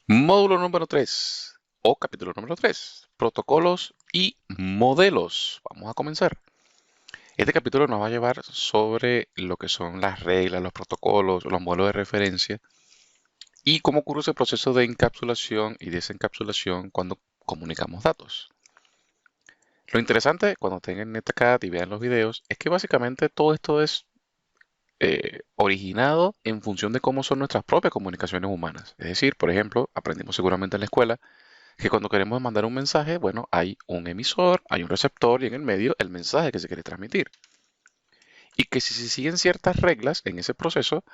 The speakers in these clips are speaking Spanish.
Módulo número 3 o capítulo número 3, protocolos y modelos. Vamos a comenzar. Este capítulo nos va a llevar sobre lo que son las reglas, los protocolos, los modelos de referencia y cómo ocurre ese proceso de encapsulación y desencapsulación cuando comunicamos datos. Lo interesante cuando tengan NetCat y vean los videos es que básicamente todo esto es originado en función de cómo son nuestras propias comunicaciones humanas. Es decir, por ejemplo, aprendimos seguramente en la escuela que cuando queremos mandar un mensaje, bueno, hay un emisor, hay un receptor y en el medio el mensaje que se quiere transmitir. Y que si se siguen ciertas reglas en ese proceso,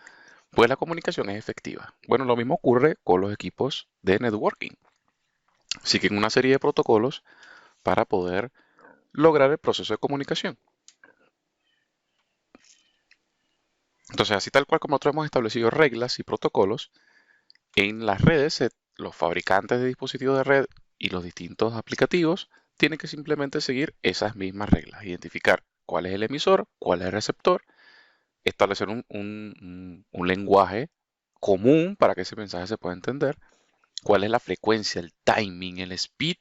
pues la comunicación es efectiva. Bueno, lo mismo ocurre con los equipos de networking. Siguen una serie de protocolos para poder lograr el proceso de comunicación. Entonces, así tal cual como nosotros hemos establecido reglas y protocolos, en las redes los fabricantes de dispositivos de red y los distintos aplicativos tienen que simplemente seguir esas mismas reglas, identificar cuál es el emisor, cuál es el receptor, establecer un lenguaje común para que ese mensaje se pueda entender, cuál es la frecuencia, el timing, el speed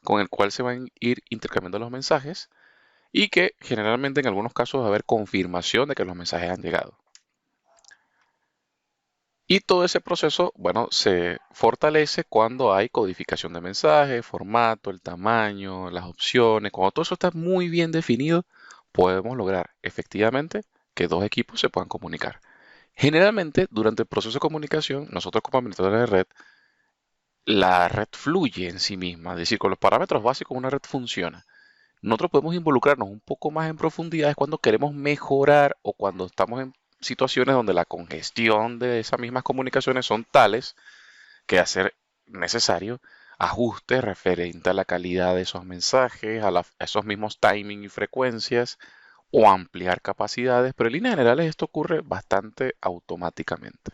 con el cual se van a ir intercambiando los mensajes y que generalmente en algunos casos va a haber confirmación de que los mensajes han llegado. Y todo ese proceso, bueno, se fortalece cuando hay codificación de mensajes, formato, el tamaño, las opciones. Cuando todo eso está muy bien definido, podemos lograr efectivamente que dos equipos se puedan comunicar. Generalmente, durante el proceso de comunicación, nosotros como administradores de red, la red fluye en sí misma. Es decir, con los parámetros básicos una red funciona. Nosotros podemos involucrarnos un poco más en profundidad es cuando queremos mejorar o cuando estamos en situaciones donde la congestión de esas mismas comunicaciones son tales que hacer necesario ajustes referente a la calidad de esos mensajes, a esos mismos timing y frecuencias o ampliar capacidades, pero en líneas generales esto ocurre bastante automáticamente.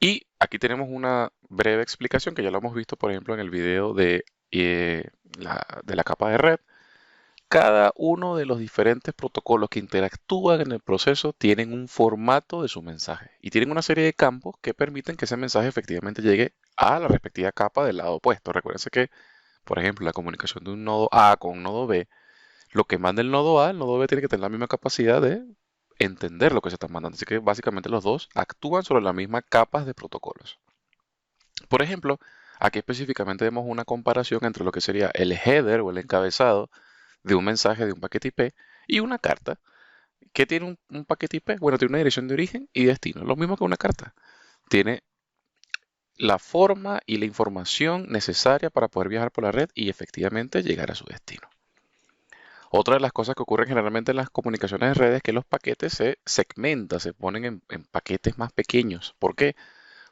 Y aquí tenemos una breve explicación que ya lo hemos visto, por ejemplo, en el video eh, de la capa de red. Cada uno de los diferentes protocolos que interactúan en el proceso tienen un formato de su mensaje y tienen una serie de campos que permiten que ese mensaje efectivamente llegue a la respectiva capa del lado opuesto. Recuerden que, por ejemplo, la comunicación de un nodo A con un nodo B, lo que manda el nodo B tiene que tener la misma capacidad de entender lo que se está mandando. Así que básicamente los dos actúan sobre las mismas capas de protocolos. Por ejemplo, aquí específicamente vemos una comparación entre lo que sería el header o el encabezado de un mensaje de un paquete IP y una carta. ¿Qué tiene un paquete IP? Bueno, tiene una dirección de origen y destino. Lo mismo que una carta. Tiene la forma y la información necesaria para poder viajar por la red y efectivamente llegar a su destino. Otra de las cosas que ocurren generalmente en las comunicaciones de redes es que los paquetes se segmentan, se ponen en paquetes más pequeños. ¿Por qué?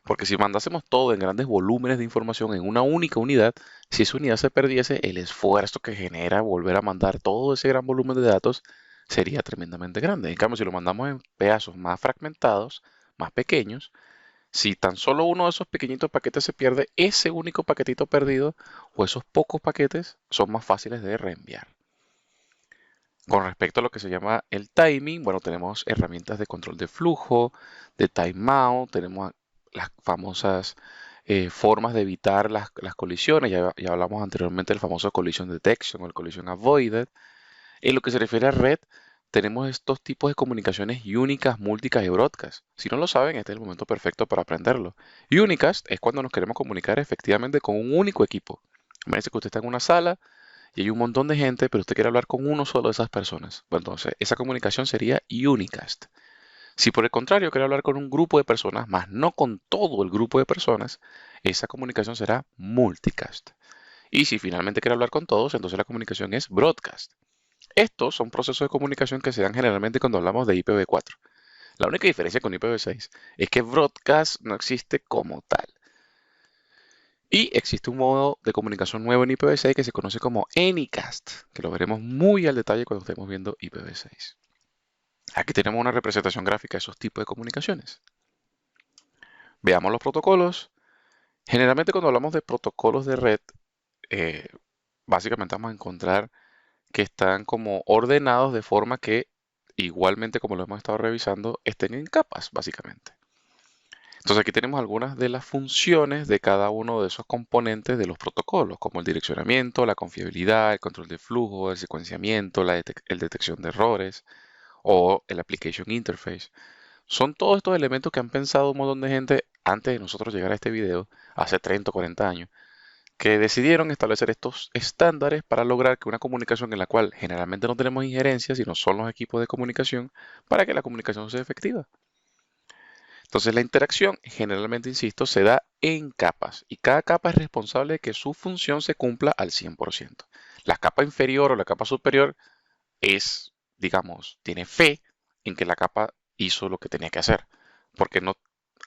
Porque si mandásemos todo en grandes volúmenes de información en una única unidad, si esa unidad se perdiese, el esfuerzo que genera volver a mandar todo ese gran volumen de datos sería tremendamente grande. En cambio, si lo mandamos en pedazos más fragmentados, más pequeños, si tan solo uno de esos pequeñitos paquetes se pierde, ese único paquetito perdido o esos pocos paquetes son más fáciles de reenviar. Con respecto a lo que se llama el timing, bueno, tenemos herramientas de control de flujo, de timeout, tenemos las famosas formas de evitar las colisiones. Ya hablamos anteriormente del famoso collision detection o el collision avoided. En lo que se refiere a red, tenemos estos tipos de comunicaciones únicas, múlticas y broadcast. Si no lo saben, este es el momento perfecto para aprenderlo. Unicast es cuando nos queremos comunicar efectivamente con un único equipo. Imagínense que usted está en una sala y hay un montón de gente, pero usted quiere hablar con uno solo de esas personas. Bueno, entonces, esa comunicación sería unicast. Si por el contrario quiere hablar con un grupo de personas, más no con todo el grupo de personas, esa comunicación será multicast. Y si finalmente quiere hablar con todos, entonces la comunicación es broadcast. Estos son procesos de comunicación que se dan generalmente cuando hablamos de IPv4. La única diferencia con IPv6 es que broadcast no existe como tal. Y existe un modo de comunicación nuevo en IPv6 que se conoce como Anycast, que lo veremos muy al detalle cuando estemos viendo IPv6. Aquí tenemos una representación gráfica de esos tipos de comunicaciones. Veamos los protocolos. Generalmente cuando hablamos de protocolos de red, eh, básicamente vamos a encontrar que están como ordenados de forma que igualmente como lo hemos estado revisando, estén en capas, básicamente. Entonces aquí tenemos algunas de las funciones de cada uno de esos componentes de los protocolos, como el direccionamiento, la confiabilidad, el control de flujo, el secuenciamiento, el detección de errores o el application interface. Son todos estos elementos que han pensado un montón de gente antes de nosotros llegar a este video, hace 30 o 40 años, que decidieron establecer estos estándares para lograr que una comunicación en la cual generalmente no tenemos injerencia, sino son los equipos de comunicación, para que la comunicación sea efectiva. Entonces la interacción generalmente, insisto, se da en capas y cada capa es responsable de que su función se cumpla al 100%. La capa inferior o la capa superior es, digamos, tiene fe en que la capa hizo lo que tenía que hacer, porque no,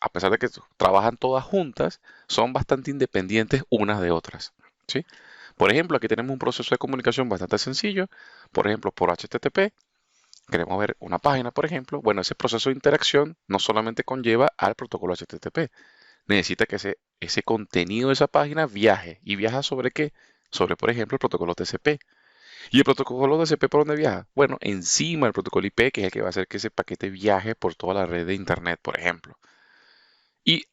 a pesar de que trabajan todas juntas, son bastante independientes unas de otras, ¿sí? Por ejemplo, aquí tenemos un proceso de comunicación bastante sencillo, por ejemplo, por HTTP. Queremos ver una página, por ejemplo. Bueno, ese proceso de interacción no solamente conlleva al protocolo HTTP, necesita que ese contenido de esa página viaje. ¿Y viaja sobre qué? Sobre, por ejemplo, el protocolo TCP. ¿Y el protocolo TCP por dónde viaja? Bueno, encima del protocolo IP, que es el que va a hacer que ese paquete viaje por toda la red de Internet, por ejemplo. Y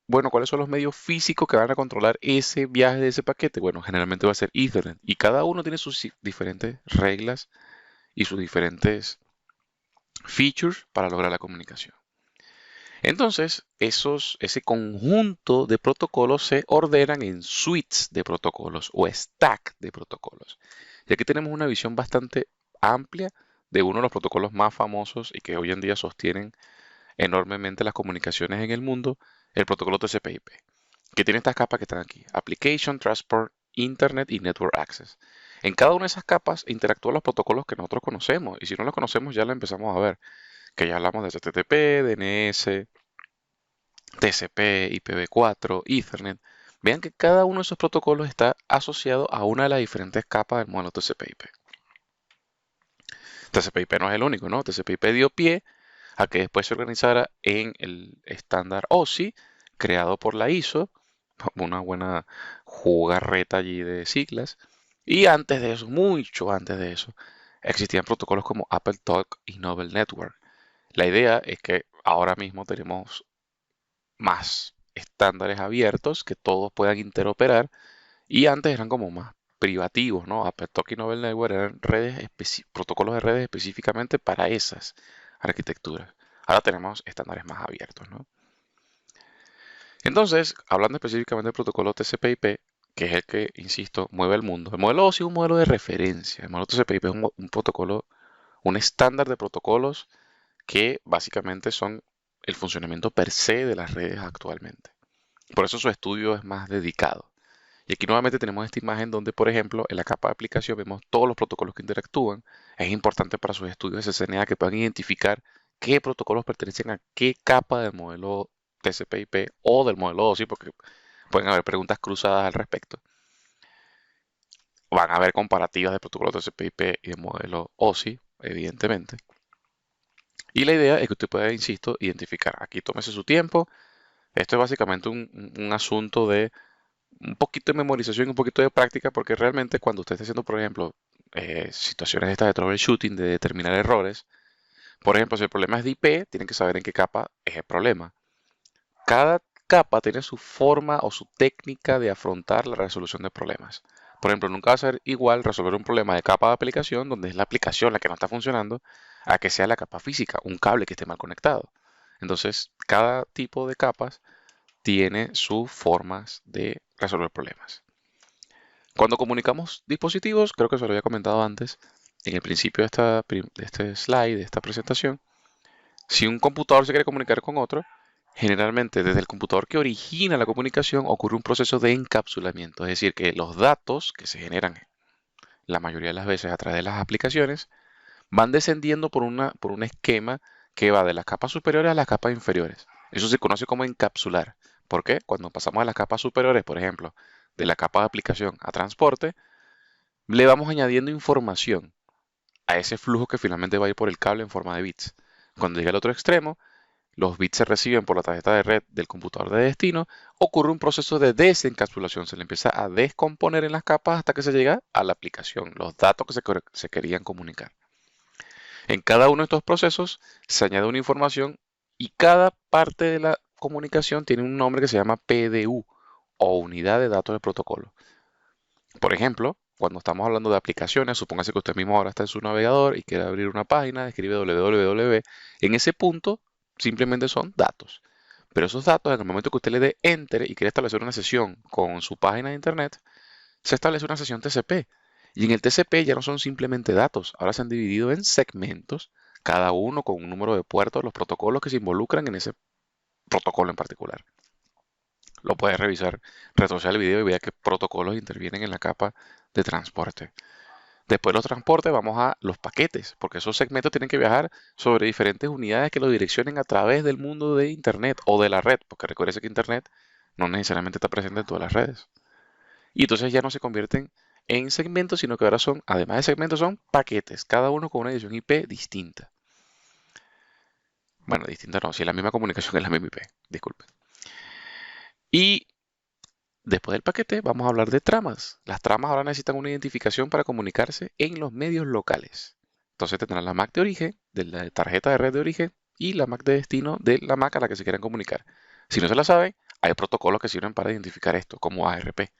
bueno, ¿cuáles son los medios físicos que van a controlar ese viaje de ese paquete? Bueno, generalmente va a ser Ethernet. Y cada uno tiene sus diferentes reglas y sus diferentes features para lograr la comunicación. Entonces, ese conjunto de protocolos se ordenan en suites de protocolos o stack de protocolos. Y aquí tenemos una visión bastante amplia de uno de los protocolos más famosos y que hoy en día sostienen enormemente las comunicaciones en el mundo, el protocolo TCP/IP, que tiene estas capas que están aquí: Application, Transport, Internet y Network Access. En cada una de esas capas interactúan los protocolos que nosotros conocemos, y si no los conocemos ya lo empezamos a ver, que ya hablamos de HTTP, DNS, TCP, IPv4, Ethernet. Vean que cada uno de esos protocolos está asociado a una de las diferentes capas del modelo TCP/IP. TCP/IP no es el único, ¿no? TCP/IP dio pie a que después se organizara en el estándar OSI, creado por la ISO, una buena jugarreta allí de siglas. Y antes de eso, mucho antes de eso, existían protocolos como AppleTalk y Novel Network. La idea es que ahora mismo tenemos más estándares abiertos que todos puedan interoperar y antes eran como más privativos, ¿no? AppleTalk y Novel Network eran protocolos de redes específicamente para esas arquitecturas. Ahora tenemos estándares más abiertos, ¿no? Entonces, hablando específicamente del protocolo TCP/IP, que es el que, insisto, mueve el mundo. El modelo OSI es un modelo de referencia. El modelo TCP/IP es un protocolo, un estándar de protocolos que básicamente son el funcionamiento per se de las redes actualmente. Por eso su estudio es más dedicado. Y aquí nuevamente tenemos esta imagen donde, por ejemplo, en la capa de aplicación vemos todos los protocolos que interactúan. Es importante para sus estudios de CCNA que puedan identificar qué protocolos pertenecen a qué capa del modelo TCP/IP o del modelo OSI, porque pueden haber preguntas cruzadas al respecto. Van a haber comparativas de protocolos TCP/IP y de modelo OSI, evidentemente. Y la idea es que usted pueda, insisto, identificar. Aquí tómese su tiempo. Esto es básicamente un asunto de un poquito de memorización y un poquito de práctica, porque realmente cuando usted está haciendo, por ejemplo, situaciones estas de troubleshooting, de determinar errores, por ejemplo, si el problema es de IP, tienen que saber en qué capa es el problema. Cada capa tiene su forma o su técnica de afrontar la resolución de problemas. Por ejemplo, nunca va a ser igual resolver un problema de capa de aplicación, donde es la aplicación la que no está funcionando, a que sea la capa física, un cable que esté mal conectado. Entonces, cada tipo de capas tiene sus formas de resolver problemas. Cuando comunicamos dispositivos, creo que se lo había comentado antes, en el principio de este slide, de esta presentación, si un computador se quiere comunicar con otro, generalmente desde el computador que origina la comunicación ocurre un proceso de encapsulamiento, es decir, que los datos que se generan la mayoría de las veces a través de las aplicaciones van descendiendo por un esquema que va de las capas superiores a las capas inferiores. Eso se conoce como encapsular. ¿Por qué? Cuando pasamos a las capas superiores, por ejemplo, de la capa de aplicación a transporte, le vamos añadiendo información a ese flujo que finalmente va a ir por el cable en forma de bits. Cuando llega al otro extremo, los bits se reciben por la tarjeta de red del computador de destino, ocurre un proceso de desencapsulación, se le empieza a descomponer en las capas hasta que se llega a la aplicación, los datos que se querían comunicar. En cada uno de estos procesos se añade una información y cada parte comunicación tiene un nombre que se llama PDU o unidad de datos de protocolo. Por ejemplo, cuando estamos hablando de aplicaciones, supóngase que usted mismo ahora está en su navegador y quiere abrir una página, escribe www. En ese punto simplemente son datos. Pero esos datos, en el momento que usted le dé Enter y quiere establecer una sesión con su página de Internet, se establece una sesión TCP. Y en el TCP ya no son simplemente datos, ahora se han dividido en segmentos, cada uno con un número de puertos, los protocolos que se involucran en ese protocolo en particular. Lo puedes revisar, retroceder el video y vea qué protocolos intervienen en la capa de transporte. Después de los transportes vamos a los paquetes, porque esos segmentos tienen que viajar sobre diferentes unidades que lo direccionen a través del mundo de Internet o de la red, porque recuerde que Internet no necesariamente está presente en todas las redes. Y entonces ya no se convierten en segmentos, sino que ahora son, además de segmentos, son paquetes, cada uno con una dirección IP distinta. Bueno, distinta no, si es la misma comunicación es la misma IP, disculpen. Y después del paquete vamos a hablar de tramas. Las tramas ahora necesitan una identificación para comunicarse en los medios locales. Entonces tendrán la MAC de origen, de la tarjeta de red de origen y la MAC de destino de la MAC a la que se quieran comunicar. Si no se la saben, hay protocolos que sirven para identificar esto, como ARP.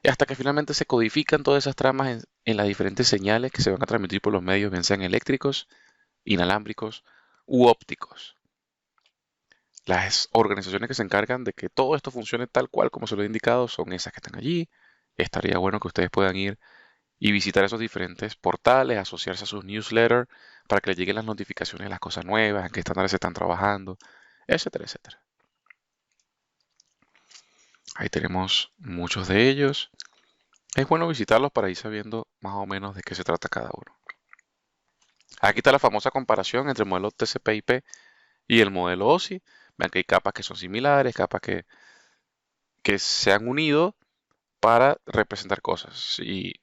Y hasta que finalmente se codifican todas esas tramas en las diferentes señales que se van a transmitir por los medios, bien sean eléctricos, inalámbricos u ópticos. Las organizaciones que se encargan de que todo esto funcione tal cual como se lo he indicado son esas que están allí. Estaría bueno que ustedes puedan ir y visitar esos diferentes portales, asociarse a sus newsletters para que les lleguen las notificaciones de las cosas nuevas, en qué estándares se están trabajando, etcétera, etcétera. Ahí tenemos muchos de ellos. Es bueno visitarlos para ir sabiendo más o menos de qué se trata cada uno. Aquí está la famosa comparación entre el modelo TCP/IP y el modelo OSI. Vean que hay capas que son similares, capas que se han unido para representar cosas. Si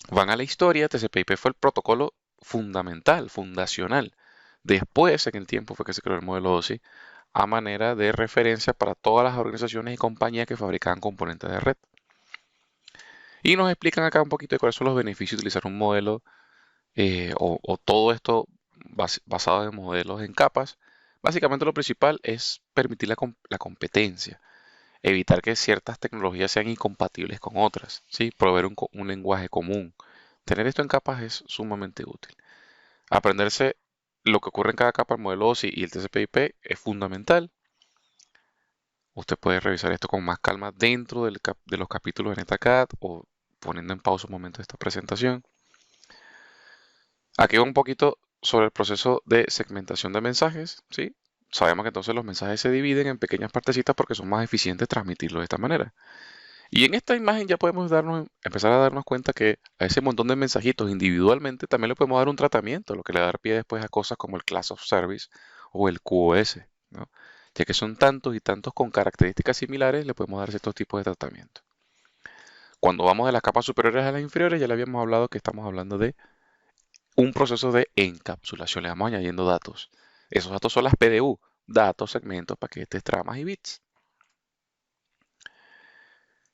van a la historia, TCP/IP fue el protocolo fundamental, fundacional. Después, en el tiempo, fue que se creó el modelo OSI a manera de referencia para todas las organizaciones y compañías que fabricaban componentes de red. Y nos explican acá un poquito de cuáles son los beneficios de utilizar un modelo o todo esto basado en modelos en capas. Básicamente lo principal es permitir la competencia, evitar que ciertas tecnologías sean incompatibles con otras, ¿sí? Proveer un lenguaje común. Tener esto en capas es sumamente útil. Aprenderse lo que ocurre en cada capa, el modelo OSI y el TCP/IP es fundamental. Usted puede revisar esto con más calma dentro de los capítulos de NetACAD o poniendo en pausa un momento de esta presentación. Aquí va un poquito sobre el proceso de segmentación de mensajes, ¿sí? Sabemos que entonces los mensajes se dividen en pequeñas partecitas porque son más eficientes transmitirlo de esta manera. Y en esta imagen ya podemos empezar a darnos cuenta que a ese montón de mensajitos individualmente también le podemos dar un tratamiento, lo que le da pie después a cosas como el Class of Service o el QoS, ¿no? Ya que son tantos y tantos con características similares, le podemos dar ciertos tipos de tratamiento. Cuando vamos de las capas superiores a las inferiores, ya le habíamos hablado que estamos hablando de un proceso de encapsulación. Le vamos añadiendo datos. Esos datos son las PDU, datos, segmentos, paquetes, tramas y bits.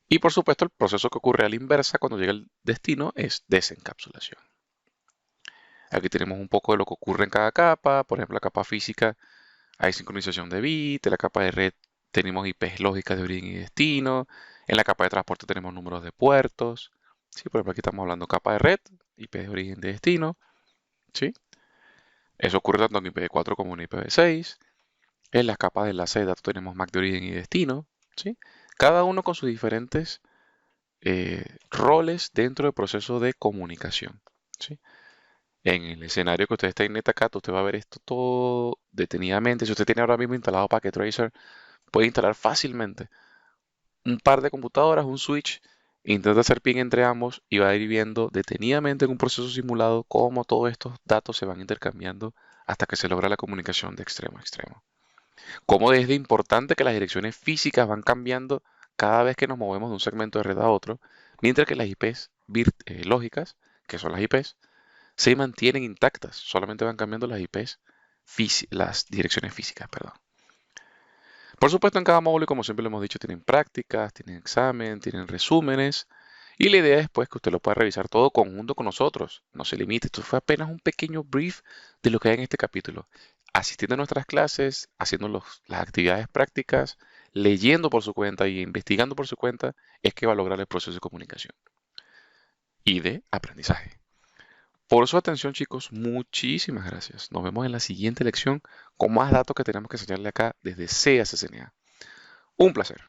Y por supuesto el proceso que ocurre a la inversa cuando llega el destino es desencapsulación. Aquí tenemos un poco de lo que ocurre en cada capa. Por ejemplo, la capa física hay sincronización de bits. En la capa de red tenemos IPs lógicas de origen y destino. En la capa de transporte tenemos números de puertos. ¿Sí? Por ejemplo, aquí estamos hablando de capa de red, IP de origen y de destino. ¿Sí? Eso ocurre tanto en IPv4 como en IPv6. En las capas de enlace de datos tenemos MAC de origen y destino. ¿Sí? Cada uno con sus diferentes roles dentro del proceso de comunicación. ¿Sí? En el escenario que usted está en NetACAD, usted va a ver esto todo detenidamente. Si usted tiene ahora mismo instalado Packet Tracer, puede instalar fácilmente un par de computadoras, un switch, intenta hacer ping entre ambos y va a ir viendo detenidamente en un proceso simulado cómo todos estos datos se van intercambiando hasta que se logra la comunicación de extremo a extremo. Cómo es de importante que las direcciones físicas van cambiando cada vez que nos movemos de un segmento de red a otro, mientras que las IPs lógicas, que son las IPs, se mantienen intactas, solamente van cambiando las IPs, las direcciones físicas, perdón. Por supuesto, en cada módulo, como siempre lo hemos dicho, tienen prácticas, tienen examen, tienen resúmenes Y la idea es pues que usted lo pueda revisar todo conjunto con nosotros. No se limite, esto fue apenas un pequeño brief de lo que hay en este capítulo. Asistiendo a nuestras clases, haciendo las actividades prácticas, leyendo por su cuenta y investigando por su cuenta, es que va a lograr el proceso de comunicación y de aprendizaje. Por su atención, chicos, muchísimas gracias. Nos vemos en la siguiente lección con más datos que tenemos que enseñarle acá desde CACCNA. Un placer.